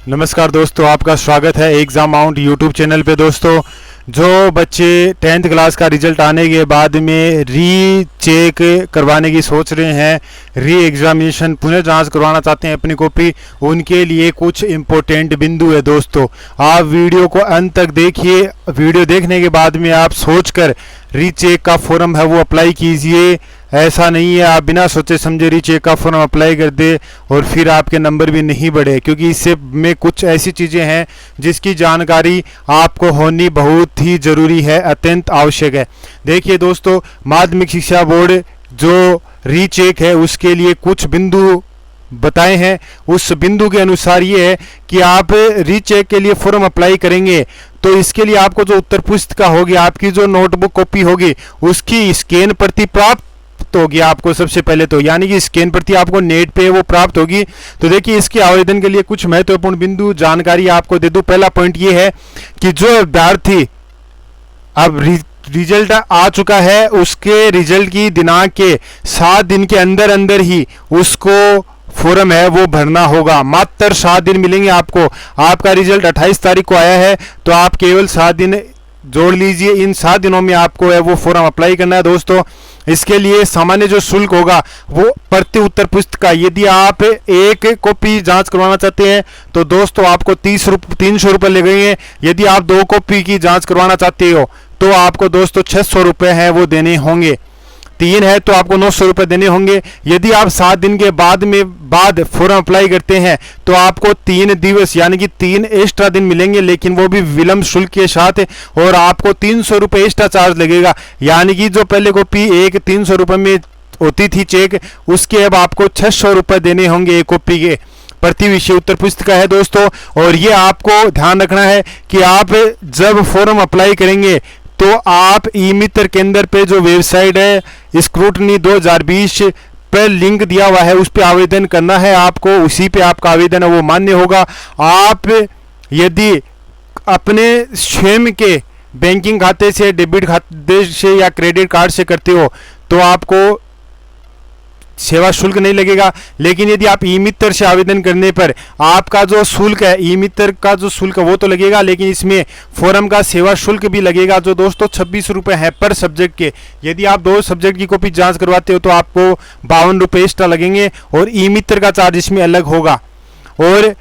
नमस्कार दोस्तों, आपका स्वागत है एग्जाम माउंट यूट्यूब चैनल पे। दोस्तों, जो बच्चे 10th क्लास का रिजल्ट आने के बाद में री चेक करवाने की सोच रहे हैं, री एग्जामिनेशन पुनर्जांच करवाना चाहते हैं अपनी कॉपी, उनके लिए कुछ इम्पोर्टेंट बिंदु है। दोस्तों, आप वीडियो को अंत तक देखिए। वीडियो देखने के बाद में आप सोचकर रीचेक का फॉर्म है वो अप्लाई कीजिए। ऐसा नहीं है आप बिना सोचे समझे रीचेक का फॉर्म अप्लाई कर दे और फिर आपके नंबर भी नहीं बढ़े, क्योंकि इससे में कुछ ऐसी चीज़ें हैं जिसकी जानकारी आपको होनी बहुत ही ज़रूरी है, अत्यंत आवश्यक है। देखिए दोस्तों, माध्यमिक शिक्षा बोर्ड जो रीचेक है उसके लिए कुछ बिंदु बताए हैं। उस बिंदु के अनुसार ये है कि आप रीचेक के लिए फॉर्म अप्लाई करेंगे तो इसके लिए आपको जो उत्तर पुस्तिका होगी, आपकी जो नोटबुक कॉपी होगी, उसकी स्कैन प्रति प्राप्त होगी आपको सबसे पहले तो, यानी कि स्कैन प्रति आपको नेट पे वो प्राप्त होगी। तो देखिए, इसके आवेदन के लिए कुछ महत्वपूर्ण बिंदु जानकारी आपको दे दूं। पहला पॉइंट ये है कि जो अभ्यर्थी अब रिजल्ट आ चुका है, उसके रिजल्ट की दिनांक के 7 दिन के अंदर अंदर ही उसको फॉर्म है वो भरना होगा। मात्र 7 दिन मिलेंगे आपको। आपका रिजल्ट 28 तारीख को आया है तो आप केवल 7 दिन जोड़ लीजिए। इन 7 दिनों में आपको है वो फॉर्म अप्लाई करना है। दोस्तों, इसके लिए सामान्य जो शुल्क होगा वो प्रति उत्तर पुस्तिका, यदि आप एक कॉपी जांच करवाना चाहते हैं तो दोस्तों आपको 300 रुपये लगेंगे। यदि आप 2 कॉपी की जांच करवाना चाहते हो तो आपको दोस्तों 600 रुपये हैं वो देने होंगे। 3 है तो आपको 900 रुपये देने होंगे। यदि आप 7 दिन के बाद फॉर्म अप्लाई करते हैं तो आपको 3 दिवस यानी कि 3 एक्स्ट्रा दिन मिलेंगे, लेकिन वो भी विलंब शुल्क के साथ, और आपको 300 रुपये एक्स्ट्रा चार्ज लगेगा। यानी कि जो पहले कॉपी एक 300 रुपये में होती थी चेक, उसके अब आपको 600 रुपये देने होंगे एक कॉपी के प्रति विषय उत्तर पुस्तिका है दोस्तों। और ये आपको ध्यान रखना है कि आप जब फॉर्म अप्लाई करेंगे तो आप ई मित्र केंद्र पे जो वेबसाइट है स्क्रूटनी 2020 पर लिंक दिया हुआ है, उस पर आवेदन करना है आपको। उसी पे आपका आवेदन है वो मान्य होगा। आप यदि अपने स्वयं के बैंकिंग खाते से, डेबिट खाते से या क्रेडिट कार्ड से करते हो तो आपको सेवा शुल्क नहीं लगेगा। लेकिन यदि आप ई मित्र से आवेदन करने पर आपका जो शुल्क है, ई मित्र का जो शुल्क है वो तो लगेगा, लेकिन इसमें फॉर्म का सेवा शुल्क भी लगेगा जो दोस्तों 26 रुपये है पर सब्जेक्ट के। यदि आप 2 सब्जेक्ट की कॉपी जांच करवाते हो तो आपको 52 रुपये एक्स्ट्रा लगेंगे और ई मित्र का चार्ज इसमें अलग होगा। और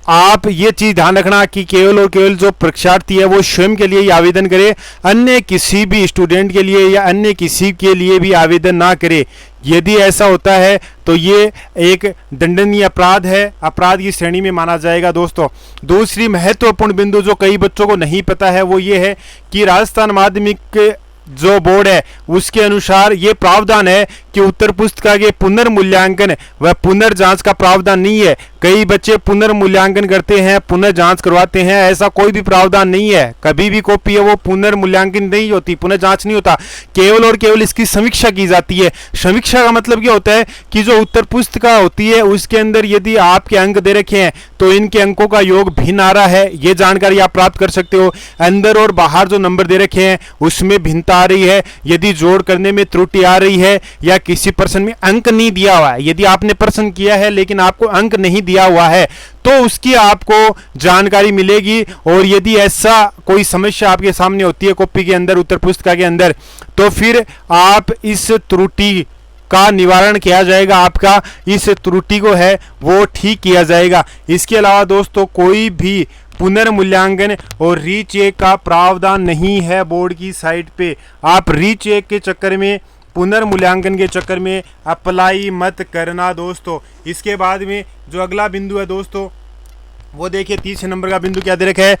आप ये चीज़ ध्यान रखना कि केवल और केवल जो परीक्षार्थी है वो स्वयं के लिए ही आवेदन करे, अन्य किसी भी स्टूडेंट के लिए या अन्य किसी के लिए भी आवेदन ना करे। यदि ऐसा होता है तो ये एक दंडनीय अपराध है, अपराध की श्रेणी में माना जाएगा। दोस्तों, दूसरी महत्वपूर्ण बिंदु जो कई बच्चों को नहीं पता है वो ये है कि राजस्थान माध्यमिक जो बोर्ड है उसके अनुसार ये प्रावधान है कि उत्तर पुस्तिका के पुनर्मूल्यांकन व पुनर्जांच का प्रावधान नहीं है। कई बच्चे पुनर्मूल्यांकन करते हैं, पुनर्जांच करवाते हैं, ऐसा कोई भी प्रावधान नहीं है। कभी भी कॉपी है वो पुनर्मूल्यांकन नहीं होती, पुनर्जांच नहीं होता। केवल और केवल इसकी समीक्षा की जाती है। समीक्षा का मतलब क्या होता है कि जो उत्तर पुस्तिका होती है उसके अंदर यदि आपके अंक दे रखे हैं तो इनके अंकों का योग भिन्न आ रहा है, ये जानकारी आप प्राप्त कर सकते हो। अंदर और बाहर जो नंबर दे रखे हैं उसमें भिन्नता आ रही है, यदि जोड़ करने में त्रुटि आ रही है, या किसी प्रश्न में अंक नहीं दिया हुआ है, यदि आपने प्रश्न किया है लेकिन आपको अंक नहीं दिया हुआ है तो उसकी आपको जानकारी मिलेगी। और यदि ऐसा कोई समस्या आपके सामने होती है कॉपी के अंदर, उत्तर पुस्तिका के अंदर, तो फिर आप इस त्रुटि का निवारण किया जाएगा, आपका इस त्रुटि को है वो ठीक किया जाएगा। इसके अलावा दोस्तों कोई भी पुनर्मूल्यांकन और रीचेक का प्रावधान नहीं है बोर्ड की साइट पे। आप रीचेक के चक्कर में, पुनर्मूल्यांकन के चक्कर में अप्लाई मत करना दोस्तों। इसके बाद में जो अगला बिंदु है दोस्तों वो देखिए, 30 नंबर का बिंदु क्या दे रखा है,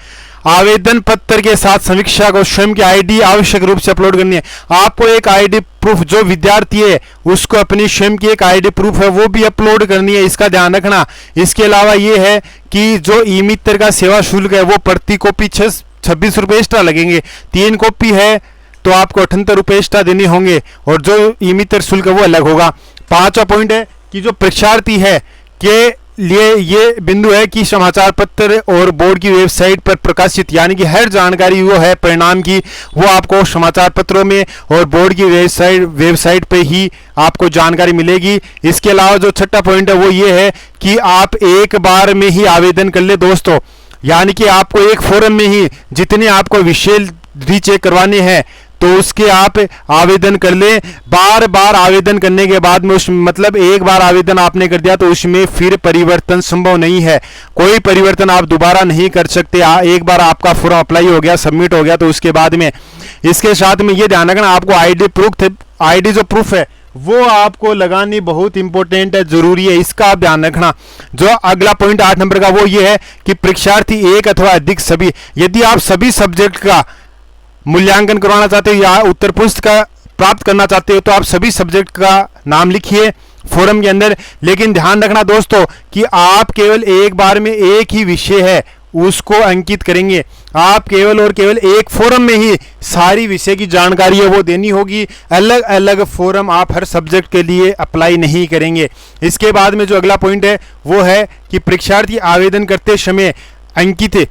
आवेदन पत्र के साथ समीक्षा को स्वयं की आईडी आवश्यक रूप से अपलोड करनी है। आपको एक आईडी प्रूफ, जो विद्यार्थी है उसको अपनी स्वयं की एक आईडी प्रूफ है वो भी अपलोड करनी है, इसका ध्यान रखना। इसके अलावा ये है कि जो ई मित्र का सेवा शुल्क है वो प्रति कॉपी 26 रुपये एक्स्ट्रा लगेंगे। 3 कॉपी है तो आपको 78 रुपये एक्स्ट्रा देने होंगे और जो ई मित्र शुल्क है वो अलग होगा। 5वां पॉइंट है कि जो परीक्षार्थी है कि लिए ये बिंदु है कि समाचार पत्र और बोर्ड की वेबसाइट पर प्रकाशित यानी कि हर जानकारी वो है परिणाम की, वो आपको समाचार पत्रों में और बोर्ड की वेबसाइट पे ही आपको जानकारी मिलेगी। इसके अलावा जो छठा पॉइंट है वो ये है कि आप एक बार में ही आवेदन कर ले दोस्तों, यानी कि आपको एक फोरम में ही जितने आपको विषय रीचेक करवाने हैं तो उसके आप आवेदन कर लें। बार बार आवेदन करने के बाद में उस मतलब एक बार आवेदन आपने कर दिया तो उसमें फिर परिवर्तन संभव नहीं है, कोई परिवर्तन आप दोबारा नहीं कर सकते। एक बार आपका फॉर्म अप्लाई हो गया, सबमिट हो गया, तो उसके बाद में इसके साथ में ये ध्यान रखना आपको आईडी जो प्रूफ है वो आपको लगानी बहुत इंपॉर्टेंट है, जरूरी है, इसका आप ध्यान रखना। जो अगला पॉइंट 8 नंबर का वो ये है कि परीक्षार्थी एक अथवा अधिक सभी, यदि आप सभी सब्जेक्ट का मूल्यांकन करवाना चाहते हो या उत्तर पुस्तिका प्राप्त करना चाहते हो तो आप सभी सब्जेक्ट का नाम लिखिए फोरम के अंदर। लेकिन ध्यान रखना दोस्तों कि आप केवल एक बार में एक ही विषय है उसको अंकित करेंगे, आप केवल और केवल एक फोरम में ही सारी विषय की जानकारी है वो देनी होगी, अलग अलग फोरम आप हर सब्जेक्ट के लिए अप्लाई नहीं करेंगे। इसके बाद में जो अगला पॉइंट है वो है कि परीक्षार्थी आवेदन करते समय अंकित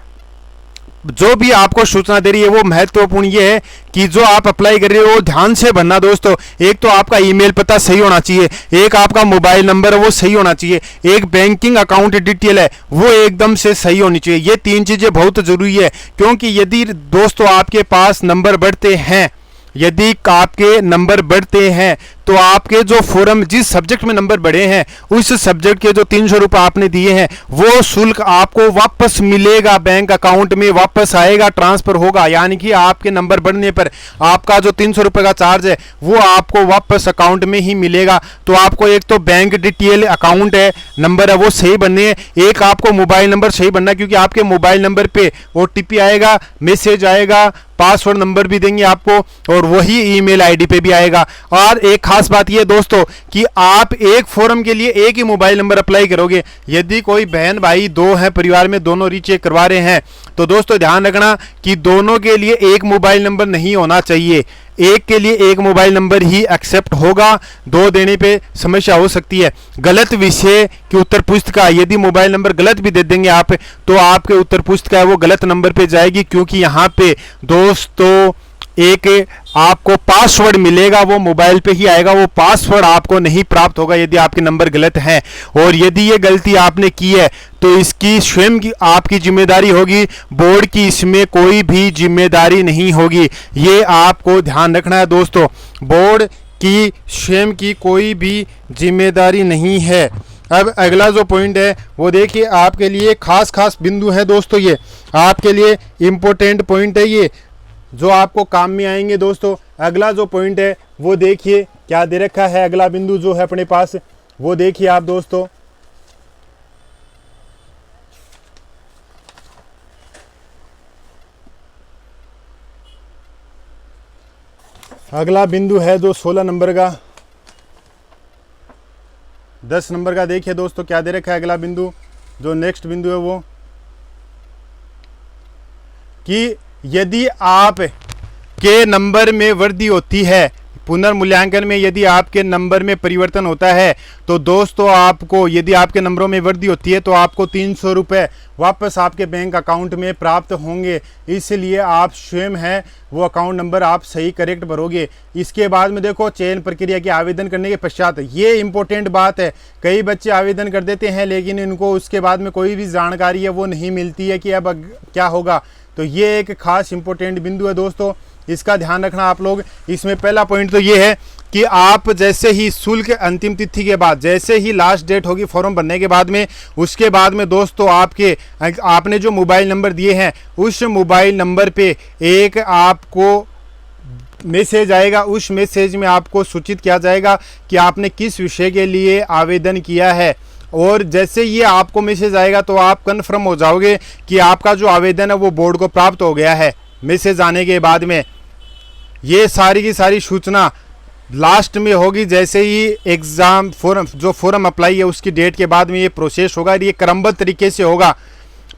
जो भी आपको सूचना दे रही है वो महत्वपूर्ण ये है कि जो आप अप्लाई कर रहे हो वो ध्यान से भरना दोस्तों। एक तो आपका ईमेल पता सही होना चाहिए, एक आपका मोबाइल नंबर है वो सही होना चाहिए, एक बैंकिंग अकाउंट डिटेल है वो एकदम से सही होनी चाहिए। ये 3 चीजें बहुत जरूरी है, क्योंकि यदि दोस्तों आपके पास नंबर बढ़ते हैं, यदि आपके नंबर बढ़ते हैं तो आपके जो फोरम जिस सब्जेक्ट में नंबर बढ़े हैं उस सब्जेक्ट के जो 300 रुपये आपने दिए हैं वो शुल्क आपको वापस मिलेगा, बैंक अकाउंट में वापस आएगा, ट्रांसफर होगा। यानी कि आपके नंबर बढ़ने पर आपका जो 300 रुपये का चार्ज है वो आपको वापस अकाउंट में ही मिलेगा। तो आपको एक तो बैंक डिटेल अकाउंट है नंबर है वो सही बनने है, एक आपको मोबाइल नंबर सही बनना है, क्योंकि आपके मोबाइल नंबर पे OTP आएगा, मैसेज आएगा, पासवर्ड नंबर भी देंगे आपको और वही ईमेल आईडी पे भी आएगा। और एक खास बात ये दोस्तों कि आप एक फोरम के लिए एक ही मोबाइल नंबर अप्लाई करोगे। यदि कोई बहन भाई 2 हैं परिवार में, दोनों रीचेक करवा रहे हैं तो दोस्तों ध्यान रखना कि दोनों के लिए एक मोबाइल नंबर नहीं होना चाहिए, एक के लिए एक मोबाइल नंबर ही एक्सेप्ट होगा, 2 देने पे समस्या हो सकती है। गलत विषय की उत्तर पुस्तिका यदि मोबाइल नंबर गलत भी दे देंगे आप तो आपके उत्तर पुस्तिका है वो गलत नंबर पे जाएगी, क्योंकि यहाँ पे दोस्तों एक आपको पासवर्ड मिलेगा वो मोबाइल पे ही आएगा, वो पासवर्ड आपको नहीं प्राप्त होगा यदि आपके नंबर गलत हैं। और यदि ये गलती आपने की है तो इसकी स्वयं की आपकी जिम्मेदारी होगी, बोर्ड की इसमें कोई भी जिम्मेदारी नहीं होगी, ये आपको ध्यान रखना है दोस्तों। बोर्ड की स्वयं की कोई भी जिम्मेदारी नहीं है। अब अगला जो पॉइंट है वो देखिए आपके लिए खास बिंदु है दोस्तों, ये आपके लिए इम्पोर्टेंट पॉइंट है, ये जो आपको काम में आएंगे दोस्तों। अगला जो पॉइंट है वो देखिए क्या दे रखा है, अगला बिंदु जो है अपने पास वो देखिए आप दोस्तों। अगला बिंदु है जो 16 नंबर का, 10 नंबर का देखिए दोस्तों क्या दे रखा है अगला बिंदु। जो नेक्स्ट बिंदु है वो कि यदि आप के नंबर में वृद्धि होती है, पुनर्मूल्यांकन में यदि आपके नंबर में परिवर्तन होता है तो दोस्तों आपको यदि आपके नंबरों में वृद्धि होती है तो आपको 300 रुपये वापस आपके बैंक अकाउंट में प्राप्त होंगे। इसलिए आप स्वयं है वो अकाउंट नंबर आप सही करेक्ट भरोगे। इसके बाद में देखो चयन प्रक्रिया के आवेदन करने के पश्चात, ये इंपॉर्टेंट बात है, कई बच्चे आवेदन कर देते हैं लेकिन इनको उसके बाद में कोई भी जानकारी है वो नहीं मिलती है कि अब क्या होगा। तो ये एक खास इंपॉर्टेंट बिंदु है दोस्तों, इसका ध्यान रखना आप लोग। इसमें पहला पॉइंट तो ये है कि आप जैसे ही शुल्क अंतिम तिथि के बाद, जैसे ही लास्ट डेट होगी फॉर्म भरने के बाद में, उसके बाद में दोस्तों आपने जो मोबाइल नंबर दिए हैं उस मोबाइल नंबर पे एक आपको मैसेज आएगा, उस मैसेज में आपको सूचित किया जाएगा कि आपने किस विषय के लिए आवेदन किया है। और जैसे ये आपको मैसेज आएगा तो आप कन्फर्म हो जाओगे कि आपका जो आवेदन है वो बोर्ड को प्राप्त हो गया है। मैसेज आने के बाद में ये सारी की सारी सूचना लास्ट में होगी, जैसे ही एग्ज़ाम फॉर्म अप्लाई है उसकी डेट के बाद में ये प्रोसेस होगा। ये क्रमबद्ध तरीके से होगा।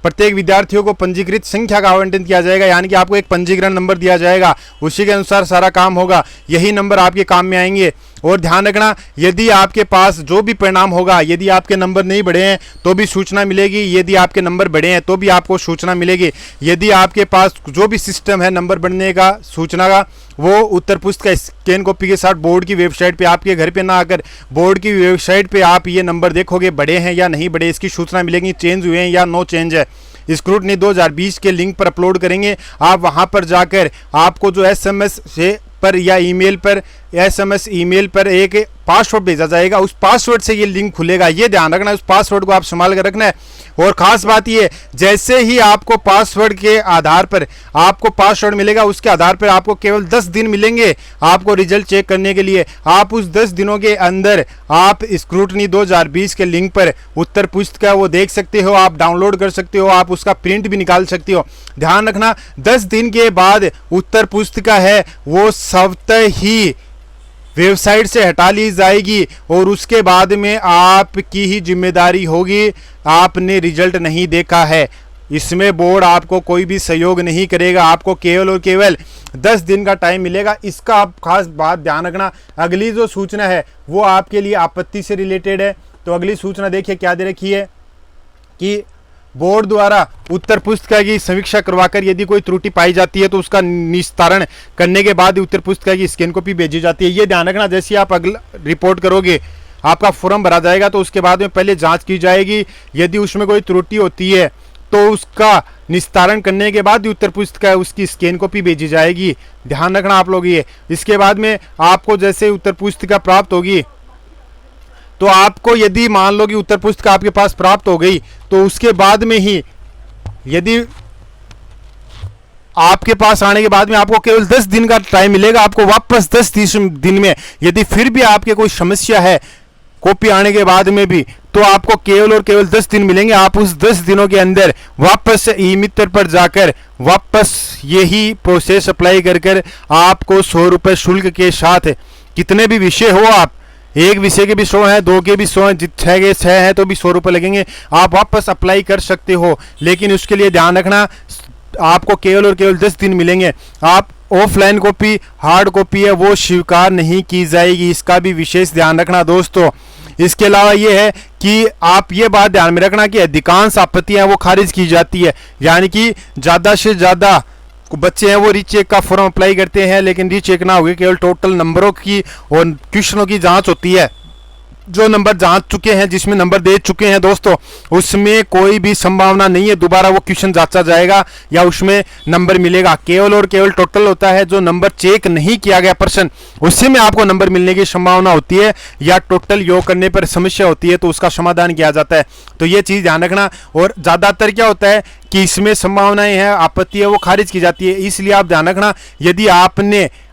प्रत्येक विद्यार्थियों को पंजीकृत संख्या का आवंटन किया जाएगा, यानी कि आपको एक पंजीकरण नंबर दिया जाएगा, उसी के अनुसार सारा काम होगा। यही नंबर आपके काम में आएंगे। और ध्यान रखना, यदि आपके पास जो भी परिणाम होगा, यदि आपके नंबर नहीं बढ़े हैं तो भी सूचना मिलेगी, यदि आपके नंबर बढ़े हैं तो भी आपको सूचना मिलेगी। यदि आपके पास जो भी सिस्टम है नंबर बढ़ने का सूचना का, वो उत्तर पुस्तिका स्कैन कॉपी के साथ बोर्ड की वेबसाइट पे, आपके घर पे ना आकर बोर्ड की वेबसाइट पे आप ये नंबर देखोगे बढ़े हैं या नहीं बढ़े, इसकी सूचना मिलेगी, चेंज हुए हैं या नो चेंज है। स्क्रूटनी 2020 के लिंक पर अपलोड करेंगे, आप वहां पर जाकर आपको जो SMS से पर या ईमेल पर, SMS ईमेल पर एक पासवर्ड भेजा जाएगा, उस पासवर्ड से ये लिंक खुलेगा। ये ध्यान रखना, उस पासवर्ड को आप संभाल कर रखना है। और ख़ास बात ये, जैसे ही आपको पासवर्ड के आधार पर आपको पासवर्ड मिलेगा, उसके आधार पर आपको केवल 10 दिन मिलेंगे आपको रिजल्ट चेक करने के लिए। आप उस 10 दिनों के अंदर आप स्क्रूटनी 2020 के लिंक पर उत्तर पुस्तिका वो देख सकते हो, आप डाउनलोड कर सकते हो, आप उसका प्रिंट भी निकाल सकते हो। ध्यान रखना, 10 दिन के बाद उत्तर पुस्तिका है वो स्वतः ही वेबसाइट से हटा ली जाएगी और उसके बाद में आपकी ही जिम्मेदारी होगी, आपने रिजल्ट नहीं देखा है। इसमें बोर्ड आपको कोई भी सहयोग नहीं करेगा, आपको केवल और केवल 10 दिन का टाइम मिलेगा। इसका आप खास बात ध्यान रखना। अगली जो सूचना है वो आपके लिए आपत्ति से रिलेटेड है। तो अगली सूचना देखिए क्या दे रखी है कि बोर्ड द्वारा उत्तर पुस्तिका की समीक्षा करवाकर यदि कोई त्रुटि पाई जाती है तो उसका निस्तारण करने के बाद उत्तर पुस्तिका की स्कैन कॉपी भेजी जाती है। ये ध्यान रखना, जैसे आप अगला रिपोर्ट करोगे, आपका फॉर्म भरा जाएगा तो उसके बाद में पहले जांच की जाएगी। यदि उसमें कोई त्रुटि होती है तो उसका निस्तारण करने के बाद उत्तर पुस्तिका उसकी स्कैन कॉपी भेजी जाएगी। ध्यान रखना आप लोग ये। इसके बाद में आपको जैसे उत्तर पुस्तिका प्राप्त होगी तो आपको, यदि मान लो कि उत्तर पुस्तिका आपके पास प्राप्त हो गई तो उसके बाद में ही, यदि आपके पास आने के बाद में आपको केवल 10 दिन का टाइम मिलेगा, आपको वापस 10 दिन में यदि फिर भी आपके कोई समस्या है कॉपी आने के बाद में भी, तो आपको केवल और केवल 10 दिन मिलेंगे। आप उस 10 दिनों के अंदर वापस ई मित्र पर जाकर वापस यही प्रोसेस अप्लाई कर आपको 100 रुपये शुल्क के साथ, कितने भी विषय हो, आप एक विषय के भी 100 हैं, 2 के भी 100 हैं, 6 के 6 हैं तो भी 100 रुपये लगेंगे, आप वापस अप्लाई कर सकते हो। लेकिन उसके लिए ध्यान रखना, आपको केवल और केवल 10 दिन मिलेंगे। आप ऑफलाइन कॉपी, हार्ड कॉपी है वो स्वीकार नहीं की जाएगी, इसका भी विशेष ध्यान रखना दोस्तों। इसके अलावा ये है कि आप ये बात ध्यान में रखना कि अधिकांश आपत्तियां वो खारिज की जाती है, यानी कि ज़्यादा से ज़्यादा बच्चे हैं वो रीचेक का फॉर्म अप्लाई करते हैं, लेकिन रीचेक ना होगी, केवल टोटल नंबरों की और क्वेश्चनों की जांच होती है। जो नंबर जांच चुके हैं, जिसमें नंबर दे चुके हैं दोस्तों, उसमें कोई भी संभावना नहीं है दोबारा वो क्वेश्चन जांचा जाएगा या उसमें नंबर मिलेगा। केवल और केवल टोटल होता है, जो नंबर चेक नहीं किया गया प्रश्न, उसी में आपको नंबर मिलने की संभावना होती है, या टोटल योग करने पर समस्या होती है तो उसका समाधान किया जाता है। तो ये चीज़ ध्यान रखना। और ज़्यादातर क्या होता है कि इसमें संभावनाएं हैं, आपत्ति है वो खारिज की जाती है, इसलिए आप ध्यान रखना। यदि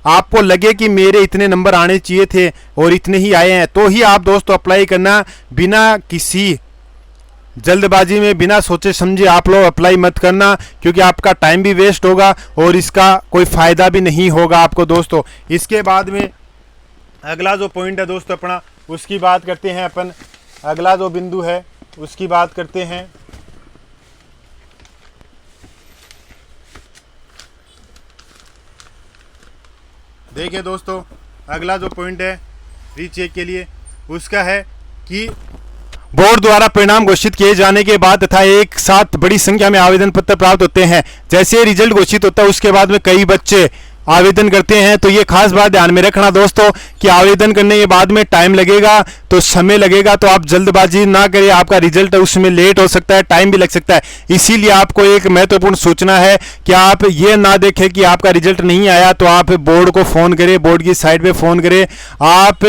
आपको लगे कि मेरे इतने नंबर आने चाहिए थे और इतने ही आए हैं, तो ही आप दोस्तों अप्लाई करना। बिना किसी जल्दबाजी में, बिना सोचे समझे आप लोग अप्लाई मत करना, क्योंकि आपका टाइम भी वेस्ट होगा और इसका कोई फ़ायदा भी नहीं होगा आपको दोस्तों। इसके बाद में अगला जो पॉइंट है दोस्तों अपना, उसकी बात करते हैं अपन। अगला जो बिंदु है उसकी बात करते हैं। देखिए दोस्तों, अगला जो पॉइंट है रीचेक के लिए, उसका है कि बोर्ड द्वारा परिणाम घोषित किए जाने के बाद तथा एक साथ बड़ी संख्या में आवेदन पत्र प्राप्त होते हैं। जैसे रिजल्ट घोषित होता है उसके बाद में कई बच्चे आवेदन करते हैं, तो ये खास बात ध्यान में रखना दोस्तों कि आवेदन करने के बाद में टाइम लगेगा, तो समय लगेगा, तो आप जल्दबाजी ना करें, आपका रिजल्ट उसमें लेट हो सकता है, टाइम भी लग सकता है। इसीलिए आपको एक महत्वपूर्ण सूचना है कि आप ये ना देखें कि आपका रिजल्ट नहीं आया तो आप बोर्ड को फ़ोन करें, बोर्ड की साइट पे फ़ोन करें। आप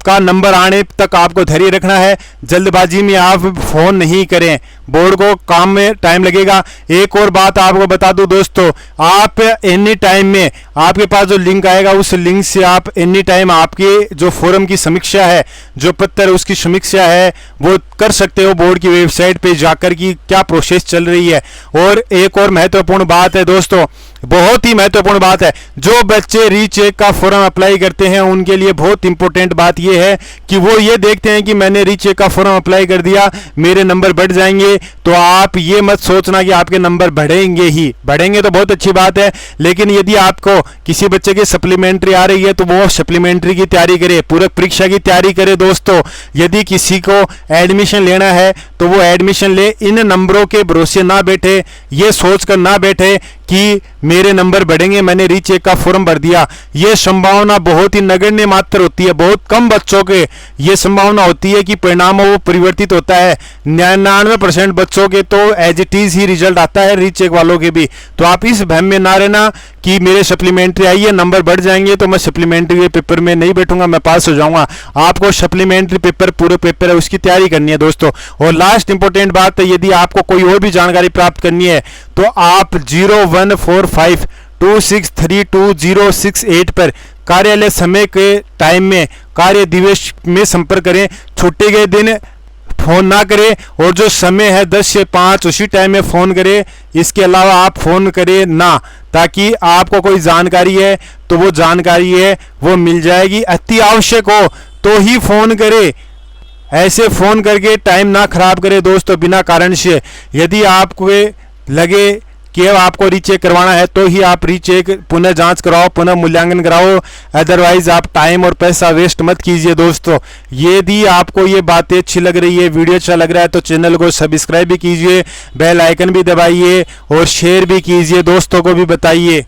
का नंबर आने तक आपको धैर्य रखना है, जल्दबाजी में आप फ़ोन नहीं करें, बोर्ड को काम में टाइम लगेगा। एक और बात आपको बता दूं दोस्तों, आप एनी टाइम में आपके पास जो लिंक आएगा उस लिंक से आप एनी टाइम आपके जो फोरम की समीक्षा है, जो पत्र उसकी समीक्षा है वो कर सकते हो बोर्ड की वेबसाइट पे जाकर कि क्या प्रोसेस चल रही है। और एक और महत्वपूर्ण बात है दोस्तों, बहुत ही महत्वपूर्ण बात है, जो बच्चे रीचेक का फॉर्म अप्लाई करते हैं उनके लिए बहुत इंपॉर्टेंट बात यह है कि वो ये देखते हैं कि मैंने रीचेक का फॉर्म अप्लाई कर दिया, मेरे नंबर बढ़ जाएंगे। तो आप ये मत सोचना कि आपके नंबर बढ़ेंगे ही, बढ़ेंगे तो बहुत अच्छी बात है, लेकिन यदि आपको किसी बच्चे की सप्लीमेंट्री आ रही है तो वो सप्लीमेंट्री की तैयारी करे, पूरक परीक्षा की तैयारी करे दोस्तों। यदि किसी को एडमिशन लेना है तो वो एडमिशन ले, इन नंबरों के भरोसे ना बैठे, ये सोचकर ना बैठे कि मेरे नंबर बढ़ेंगे, मैंने रीचेक का फॉर्म भर दिया। ये संभावना बहुत ही नगण्य मात्र होती है, बहुत कम बच्चों के ये संभावना होती है कि परिणाम वो परिवर्तित होता है। 99% बच्चों के तो एज इट इज ही रिजल्ट आता है, रीचेक वालों के भी। तो आप इस भ्रम में ना रहना कि मेरे सप्लीमेंट्री आई है, नंबर बढ़ जाएंगे तो मैं सप्लीमेंट्री के पेपर में नहीं बैठूंगा, मैं पास हो जाऊंगा। आपको सप्लीमेंट्री पेपर, पूरे पेपर है उसकी तैयारी करनी है दोस्तों। और लास्ट इंपॉर्टेंट बात है, यदि आपको कोई और भी जानकारी प्राप्त करनी है तो आप 014526322068 पर कार्यालय समय के टाइम में, कार्य दिवस में संपर्क करें। छुट्टी के दिन फोन ना करें, और जो समय है 10 से 5 उसी टाइम में फोन करें। इसके अलावा आप फोन करें ना, ताकि आपको कोई जानकारी है तो वो जानकारी है वो मिल जाएगी। अति आवश्यक हो तो ही फोन करें, ऐसे फोन करके टाइम ना खराब करें दोस्तों बिना कारण से। यदि आपको लगे कि अब आपको रीचेक करवाना है तो ही आप रीचेक पुनः जांच कराओ, पुनः मूल्यांकन कराओ, अदरवाइज आप टाइम और पैसा वेस्ट मत कीजिए दोस्तों। यदि आपको ये बातें अच्छी लग रही है, वीडियो अच्छा लग रहा है तो चैनल को सब्सक्राइब भी कीजिए, बेल आइकन भी दबाइए और शेयर भी कीजिए, दोस्तों को भी बताइए।